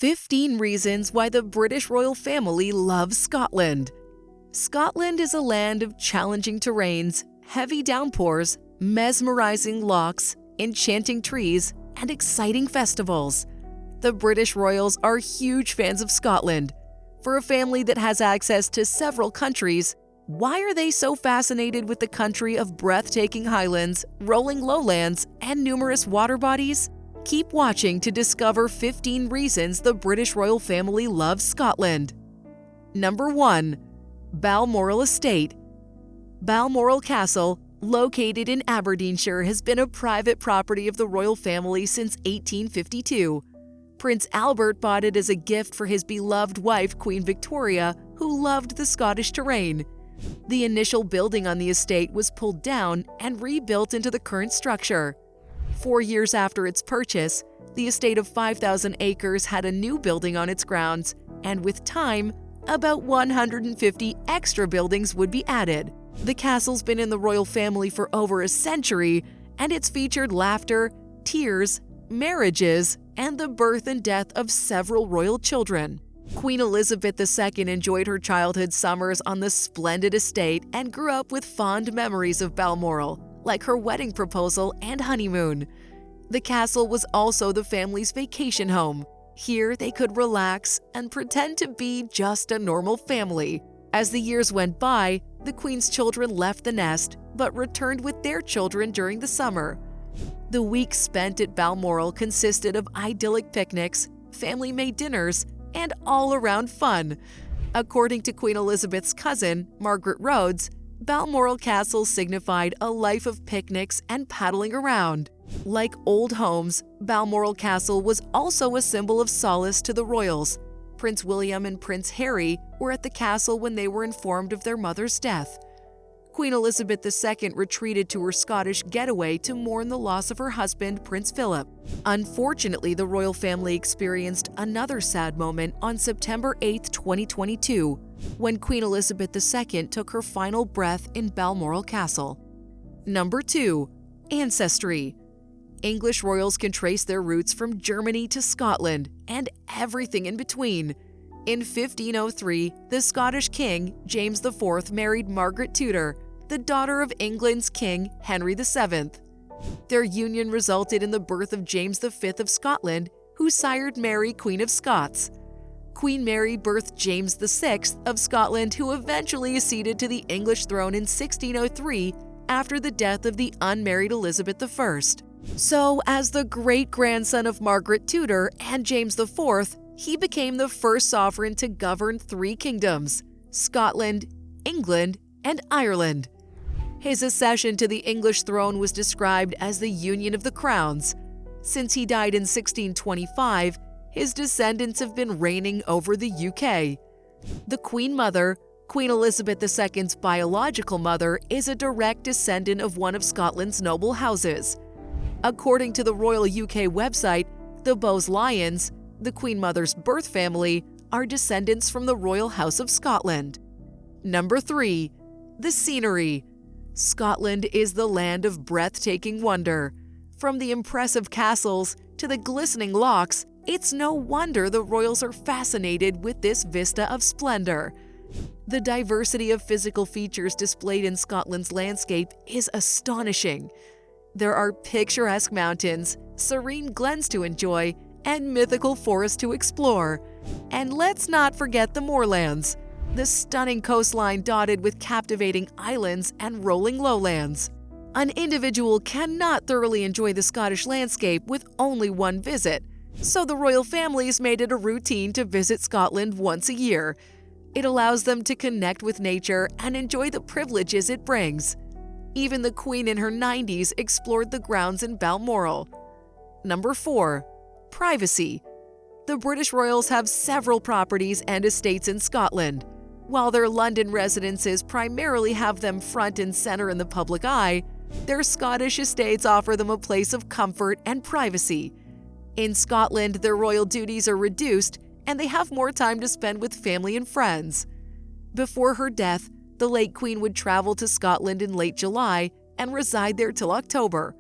15 reasons why the British royal family loves Scotland. Scotland is a land of challenging terrains, heavy downpours, mesmerizing lochs, enchanting trees, and exciting festivals. The British royals are huge fans of Scotland. For a family that has access to several countries, why are they so fascinated with the country of breathtaking highlands, rolling lowlands, and numerous water bodies? Keep watching to discover 15 reasons the British royal family loves Scotland. Number 1. Balmoral Estate. Balmoral Castle, located in Aberdeenshire, has been a private property of the royal family since 1852. Prince Albert bought it as a gift for his beloved wife, Queen Victoria, who loved the Scottish terrain. The initial building on the estate was pulled down and rebuilt into the current structure. 4 years after its purchase, the estate of 5,000 acres had a new building on its grounds, and with time, about 150 extra buildings would be added. The castle's been in the royal family for over a century, and it's featured laughter, tears, marriages, and the birth and death of several royal children. Queen Elizabeth II enjoyed her childhood summers on the splendid estate and grew up with fond memories of Balmoral, like her wedding proposal and honeymoon. The castle was also the family's vacation home. Here they could relax and pretend to be just a normal family. As the years went by, the Queen's children left the nest, but returned with their children during the summer. The weeks spent at Balmoral consisted of idyllic picnics, family-made dinners, and all-around fun. According to Queen Elizabeth's cousin, Margaret Rhodes, Balmoral Castle signified a life of picnics and paddling around. Like old homes, Balmoral Castle was also a symbol of solace to the royals. Prince William and Prince Harry were at the castle when they were informed of their mother's death. Queen Elizabeth II retreated to her Scottish getaway to mourn the loss of her husband, Prince Philip. Unfortunately, the royal family experienced another sad moment on September 8, 2022, when Queen Elizabeth II took her final breath in Balmoral Castle. Number 2. Ancestry. English royals can trace their roots from Germany to Scotland and everything in between. In 1503, the Scottish king, James IV, married Margaret Tudor, the daughter of England's King Henry VII. Their union resulted in the birth of James V of Scotland, who sired Mary, Queen of Scots. Queen Mary birthed James VI of Scotland, who eventually acceded to the English throne in 1603 after the death of the unmarried Elizabeth I. So, as the great-grandson of Margaret Tudor and James IV, he became the first sovereign to govern 3 kingdoms: Scotland, England, and Ireland. His accession to the English throne was described as the union of the crowns. Since he died in 1625, his descendants have been reigning over the UK. The Queen Mother, Queen Elizabeth II's biological mother, is a direct descendant of one of Scotland's noble houses. According to the Royal UK website, the Bowes-Lyons, the Queen Mother's birth family, are descendants from the Royal House of Scotland. Number 3. The scenery. Scotland is the land of breathtaking wonder. From the impressive castles to the glistening lochs, it's no wonder the royals are fascinated with this vista of splendor. The diversity of physical features displayed in Scotland's landscape is astonishing. There are picturesque mountains, serene glens to enjoy, and mythical forests to explore. And let's not forget the moorlands, the stunning coastline dotted with captivating islands and rolling lowlands. An individual cannot thoroughly enjoy the Scottish landscape with only one visit, so the royal families made it a routine to visit Scotland once a year. It allows them to connect with nature and enjoy the privileges it brings. Even the Queen in her 90s explored the grounds in Balmoral. Number 4. Privacy. The British royals have several properties and estates in Scotland. While their London residences primarily have them front and center in the public eye, their Scottish estates offer them a place of comfort and privacy. In Scotland, their royal duties are reduced, and they have more time to spend with family and friends. Before her death, the late Queen would travel to Scotland in late July and reside there till October.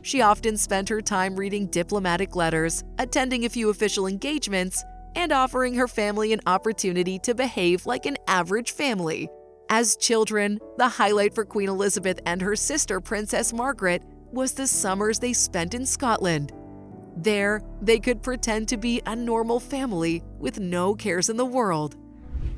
She often spent her time reading diplomatic letters, attending a few official engagements, and offering her family an opportunity to behave like an average family. As children, the highlight for Queen Elizabeth and her sister Princess Margaret was the summers they spent in Scotland. There, they could pretend to be a normal family with no cares in the world.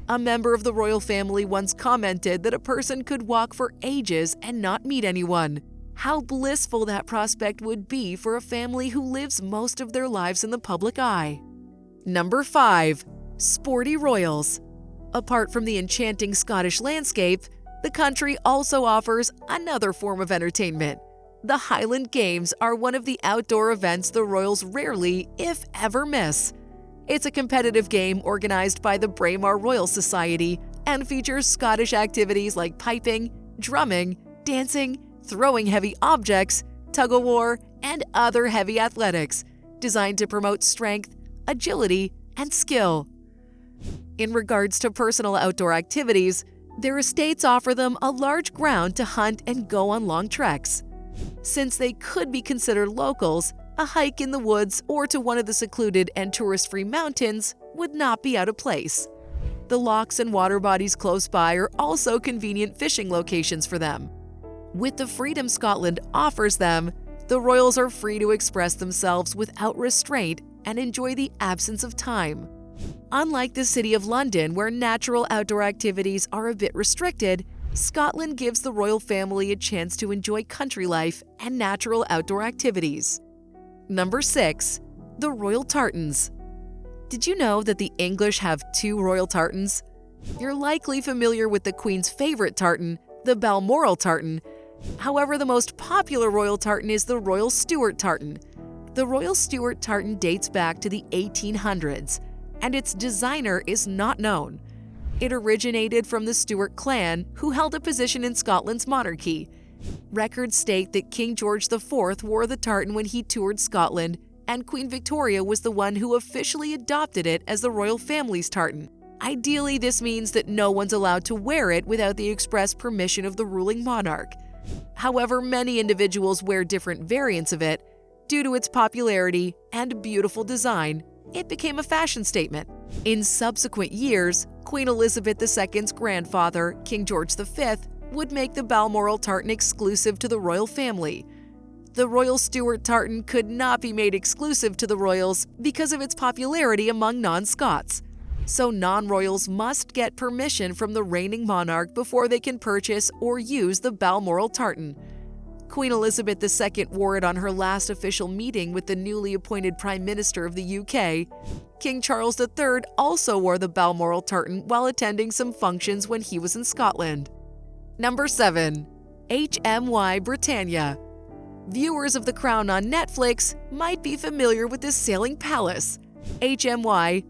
A member of the royal family once commented that a person could walk for ages and not meet anyone. How blissful that prospect would be for a family who lives most of their lives in the public eye. Number 5. Sporty Royals. Apart from the enchanting Scottish landscape, the country also offers another form of entertainment. The Highland Games are one of the outdoor events the Royals rarely, if ever, miss. It's a competitive game organized by the Balmoral Royal Society and features Scottish activities like piping, drumming, dancing, throwing heavy objects, tug-of-war, and other heavy athletics, designed to promote strength, agility, and skill. In regards to personal outdoor activities, their estates offer them a large ground to hunt and go on long treks. Since they could be considered locals, a hike in the woods or to one of the secluded and tourist-free mountains would not be out of place. The lochs and water bodies close by are also convenient fishing locations for them. With the freedom Scotland offers them, the Royals are free to express themselves without restraint and enjoy the absence of time. Unlike the City of London, where natural outdoor activities are a bit restricted, Scotland gives the royal family a chance to enjoy country life and natural outdoor activities. Number 6. The Royal Tartans. Did you know that the English have 2 Royal Tartans? You're likely familiar with the Queen's favorite tartan, the Balmoral tartan. However, the most popular Royal Tartan is the Royal Stuart tartan. The Royal Stuart tartan dates back to the 1800s, and its designer is not known. It originated from the Stuart clan, who held a position in Scotland's monarchy. Records state that King George IV wore the tartan when he toured Scotland, and Queen Victoria was the one who officially adopted it as the royal family's tartan. Ideally, this means that no one's allowed to wear it without the express permission of the ruling monarch. However, many individuals wear different variants of it. Due to its popularity and beautiful design, it became a fashion statement. In subsequent years, Queen Elizabeth II's grandfather, King George V, would make the Balmoral tartan exclusive to the royal family. The Royal Stuart tartan could not be made exclusive to the royals because of its popularity among non-Scots. So non-royals must get permission from the reigning monarch before they can purchase or use the Balmoral tartan. Queen Elizabeth II wore it on her last official meeting with the newly appointed Prime Minister of the UK. King Charles III also wore the Balmoral tartan while attending some functions when he was in Scotland. Number 7. HMY Britannia. Viewers of The Crown on Netflix might be familiar with this sailing palace. HMY,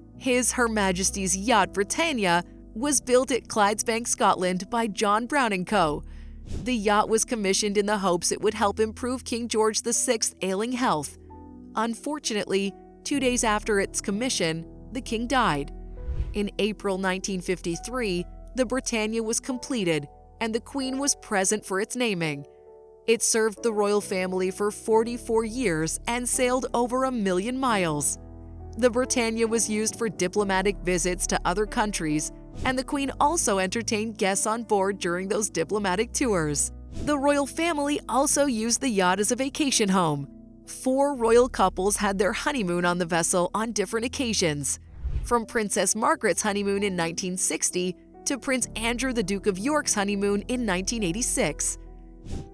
Her Majesty's Yacht Britannia, was built at Clydesbank, Scotland by John Brown & Co. The yacht was commissioned in the hopes it would help improve King George VI's ailing health. Unfortunately, 2 days after its commission, the king died. In April 1953, the Britannia was completed, and the Queen was present for its naming. It served the royal family for 44 years and sailed over 1 million miles. The Britannia was used for diplomatic visits to other countries, and the Queen also entertained guests on board during those diplomatic tours. The royal family also used the yacht as a vacation home. 4 royal couples had their honeymoon on the vessel on different occasions, from Princess Margaret's honeymoon in 1960 to Prince Andrew the Duke of York's honeymoon in 1986.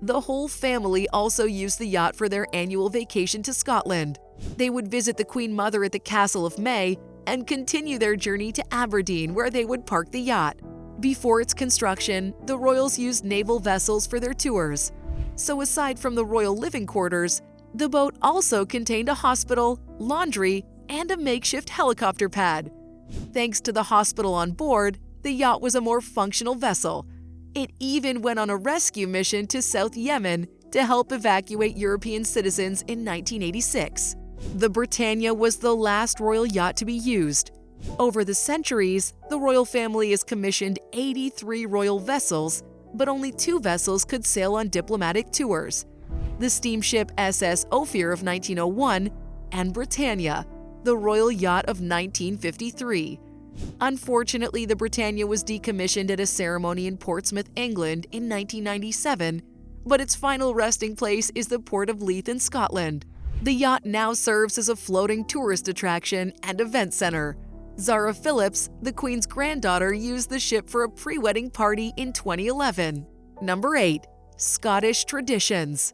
The whole family also used the yacht for their annual vacation to Scotland. They would visit the Queen Mother at the Castle of May and continue their journey to Aberdeen, where they would park the yacht. Before its construction, the royals used naval vessels for their tours. So aside from the royal living quarters, the boat also contained a hospital, laundry, and a makeshift helicopter pad. Thanks to the hospital on board, the yacht was a more functional vessel. It even went on a rescue mission to South Yemen to help evacuate European citizens in 1986. The Britannia was the last royal yacht to be used. Over the centuries, the royal family has commissioned 83 royal vessels, but only 2 vessels could sail on diplomatic tours: the steamship SS Ophir of 1901 and Britannia. the royal yacht of 1953. Unfortunately, the Britannia was decommissioned at a ceremony in Portsmouth, England in 1997, but its final resting place is the port of Leith in Scotland. The yacht now serves as a floating tourist attraction and event center. Zara Phillips, the Queen's granddaughter, used the ship for a pre-wedding party in 2011. Number 8. Scottish traditions.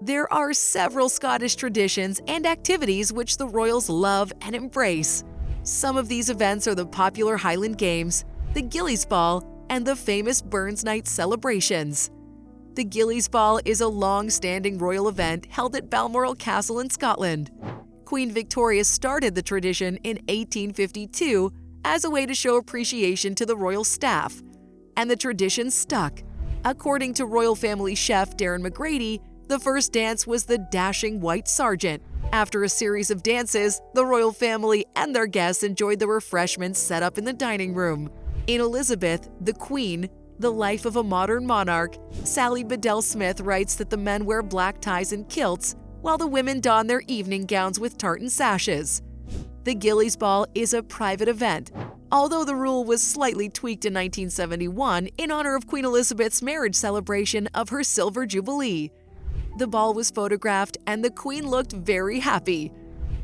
There are several Scottish traditions and activities which the royals love and embrace. Some of these events are the popular Highland Games, the Gillies Ball, and the famous Burns Night celebrations. The Gillies Ball is a long-standing royal event held at Balmoral Castle in Scotland. Queen Victoria started the tradition in 1852 as a way to show appreciation to the royal staff, and the tradition stuck. According to royal family chef Darren McGrady, the first dance was the Dashing White Sergeant. After a series of dances, the royal family and their guests enjoyed the refreshments set up in the dining room. In Elizabeth, the Queen, The Life of a Modern Monarch, Sally Bedell Smith writes that the men wear black ties and kilts, while the women don their evening gowns with tartan sashes. The Gillies Ball is a private event, although the rule was slightly tweaked in 1971 in honor of Queen Elizabeth's marriage celebration of her Silver Jubilee. The ball was photographed and the Queen looked very happy.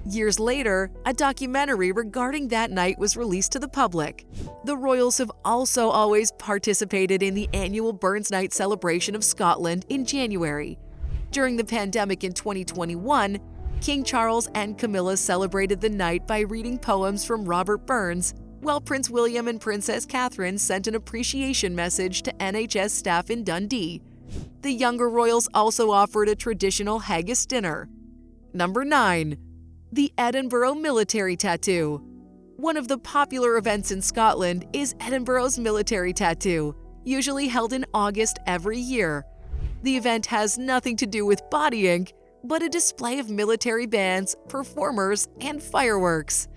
Years later, a documentary regarding that night was released to the public. The royals have also always participated in the annual Burns Night celebration of Scotland in January. During the pandemic in 2021, King Charles and Camilla celebrated the night by reading poems from Robert Burns, while Prince William and Princess Catherine sent an appreciation message to NHS staff in Dundee. The younger royals also offered a traditional haggis dinner. Number 9. The Edinburgh Military Tattoo. One of the popular events in Scotland is Edinburgh's Military Tattoo, usually held in August every year. The event has nothing to do with body ink, but a display of military bands, performers, and fireworks.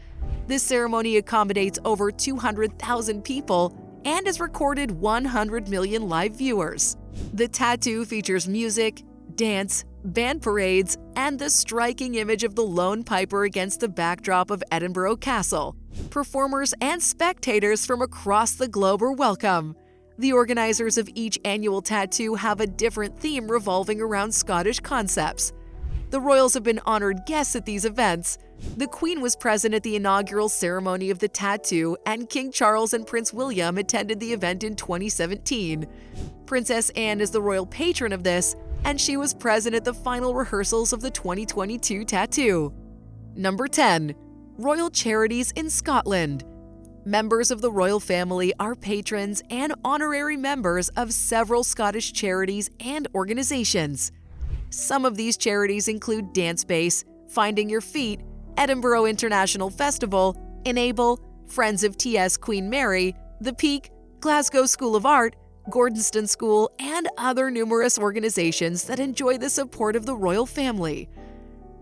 This ceremony accommodates over 200,000 people and has recorded 100 million live viewers. The tattoo features music, dance, band parades, and the striking image of the lone piper against the backdrop of Edinburgh Castle. Performers and spectators from across the globe are welcome. The organizers of each annual tattoo have a different theme revolving around Scottish concepts. The royals have been honored guests at these events. The Queen was present at the inaugural ceremony of the tattoo, and King Charles and Prince William attended the event in 2017. Princess Anne is the royal patron of this, and she was present at the final rehearsals of the 2022 tattoo. Number 10. Royal Charities in Scotland. Members of the royal family are patrons and honorary members of several Scottish charities and organizations. Some of these charities include Dance Base, Finding Your Feet, Edinburgh International Festival, Enable, Friends of T.S. Queen Mary, The Peak, Glasgow School of Art, Gordonston School, and other numerous organizations that enjoy the support of the royal family.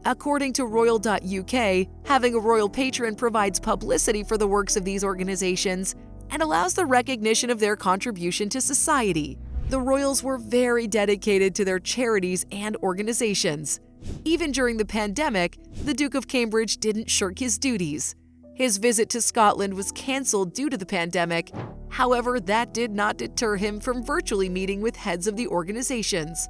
According to royal.uk, having a royal patron provides publicity for the works of these organizations and allows the recognition of their contribution to society. The royals were very dedicated to their charities and organizations. Even during the pandemic, the Duke of Cambridge didn't shirk his duties. His visit to Scotland was cancelled due to the pandemic. However, that did not deter him from virtually meeting with heads of the organizations.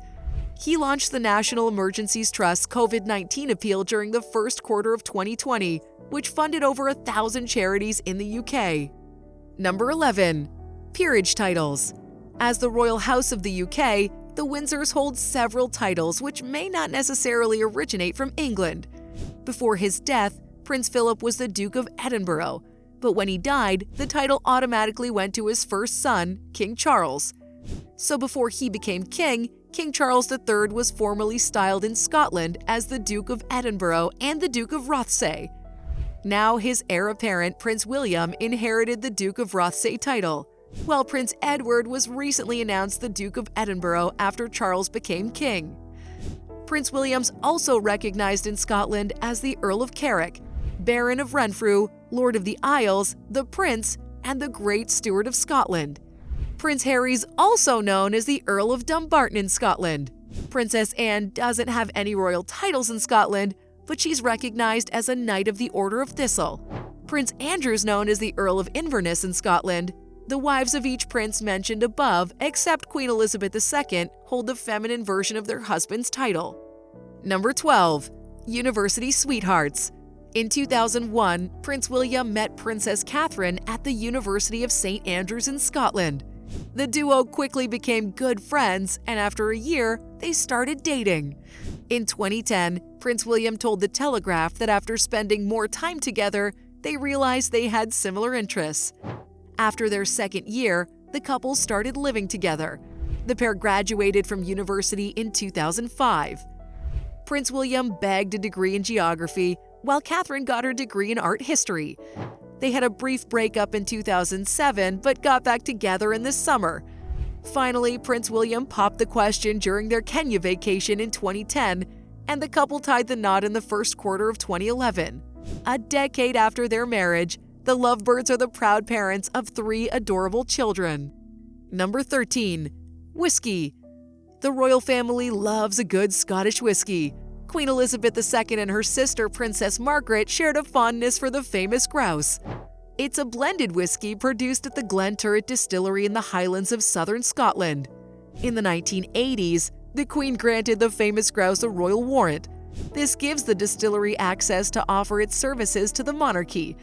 He launched the National Emergencies Trust COVID-19 appeal during the first quarter of 2020, which funded over 1,000 charities in the UK. Number 11. Peerage Titles. As the royal house of the UK, the Windsors hold several titles which may not necessarily originate from England. Before his death, Prince Philip was the Duke of Edinburgh, but when he died, the title automatically went to his first son, King Charles. So before he became king, King Charles III was formally styled in Scotland as the Duke of Edinburgh and the Duke of Rothesay. Now his heir apparent, Prince William, inherited the Duke of Rothesay title, while Prince Edward was recently announced the Duke of Edinburgh after Charles became king. Prince William's also recognized in Scotland as the Earl of Carrick, Baron of Renfrew, Lord of the Isles, the Prince, and the Great Steward of Scotland. Prince Harry's also known as the Earl of Dumbarton in Scotland. Princess Anne doesn't have any royal titles in Scotland, but she's recognized as a Knight of the Order of Thistle. Prince Andrew's known as the Earl of Inverness in Scotland. The wives of each prince mentioned above, except Queen Elizabeth II, hold the feminine version of their husband's title. Number 12. University Sweethearts. In 2001, Prince William met Princess Catherine at the University of St. Andrews in Scotland. The duo quickly became good friends, and after a year, they started dating. In 2010, Prince William told The Telegraph that after spending more time together, they realized they had similar interests. After their second year, the couple started living together. The pair graduated from university in 2005. Prince William bagged a degree in geography, while Catherine got her degree in art history. They had a brief breakup in 2007, but got back together in the summer. Finally, Prince William popped the question during their Kenya vacation in 2010, and the couple tied the knot in the first quarter of 2011. A decade after their marriage, the lovebirds are the proud parents of 3 adorable children. Number 13. Whiskey. The royal family loves a good Scottish whiskey. Queen Elizabeth II and her sister Princess Margaret shared a fondness for the famous grouse. It's a blended whiskey produced at the Glenturret Distillery in the Highlands of southern Scotland. In the 1980s, the Queen granted the famous grouse a royal warrant. This gives the distillery access to offer its services to the monarchy.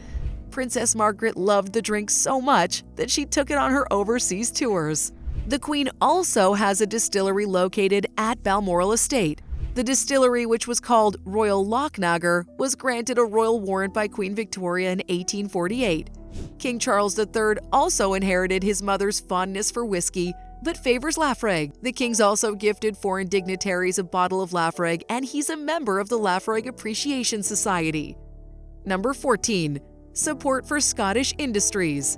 Princess Margaret loved the drink so much that she took it on her overseas tours. The Queen also has a distillery located at Balmoral Estate. The distillery, which was called Royal Lochnagar, was granted a royal warrant by Queen Victoria in 1848. King Charles III also inherited his mother's fondness for whiskey, but favors Laphroaig. The king's also gifted foreign dignitaries a bottle of Laphroaig, and he's a member of the Laphroaig Appreciation Society. Number 14. Support for Scottish industries.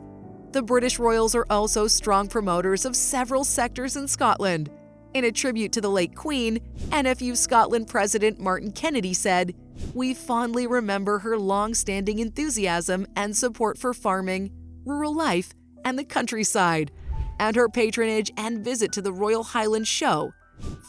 The British Royals are also strong promoters of several sectors in Scotland. In a tribute to the late Queen, NFU Scotland President Martin Kennedy said, "We fondly remember her long-standing enthusiasm and support for farming, rural life, and the countryside, and her patronage and visit to the Royal Highland Show.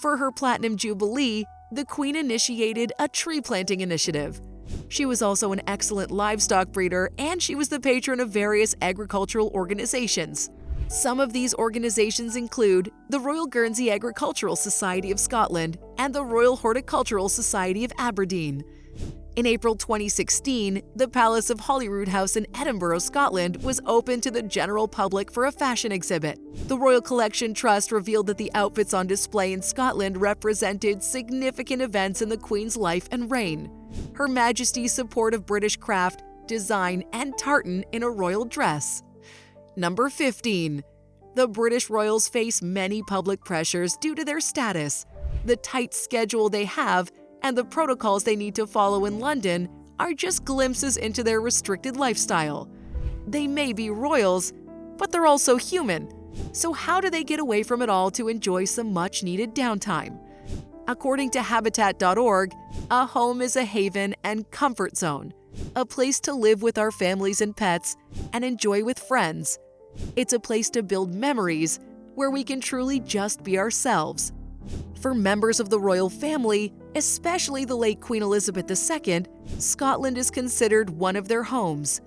For her Platinum Jubilee, the Queen initiated a tree planting initiative. She was also an excellent livestock breeder, and she was the patron of various agricultural organizations. Some of these organizations include the Royal Guernsey Agricultural Society of Scotland and the Royal Horticultural Society of Aberdeen." In April 2016, the Palace of Holyrood House in Edinburgh, Scotland, was open to the general public for a fashion exhibit. The Royal Collection Trust revealed that the outfits on display in Scotland represented significant events in the Queen's life and reign. Her Majesty's support of British craft, design, and tartan in a royal dress. Number 15. The British Royals face many public pressures due to their status. The tight schedule they have and the protocols they need to follow in London are just glimpses into their restricted lifestyle. They may be royals, but they're also human. So how do they get away from it all to enjoy some much-needed downtime? According to Habitat.org, a home is a haven and comfort zone, a place to live with our families and pets and enjoy with friends. It's a place to build memories where we can truly just be ourselves. For members of the royal family, especially the late Queen Elizabeth II, Scotland is considered one of their homes.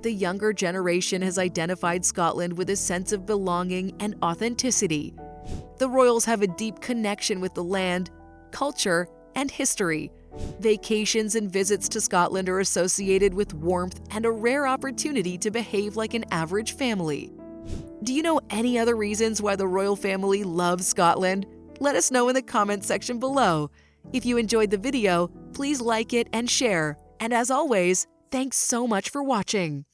The younger generation has identified Scotland with a sense of belonging and authenticity. The royals have a deep connection with the land, culture, and history. Vacations and visits to Scotland are associated with warmth and a rare opportunity to behave like an average family. Do you know any other reasons why the royal family loves Scotland? Let us know in the comments section below. If you enjoyed the video, please like it and share. And as always, thanks so much for watching.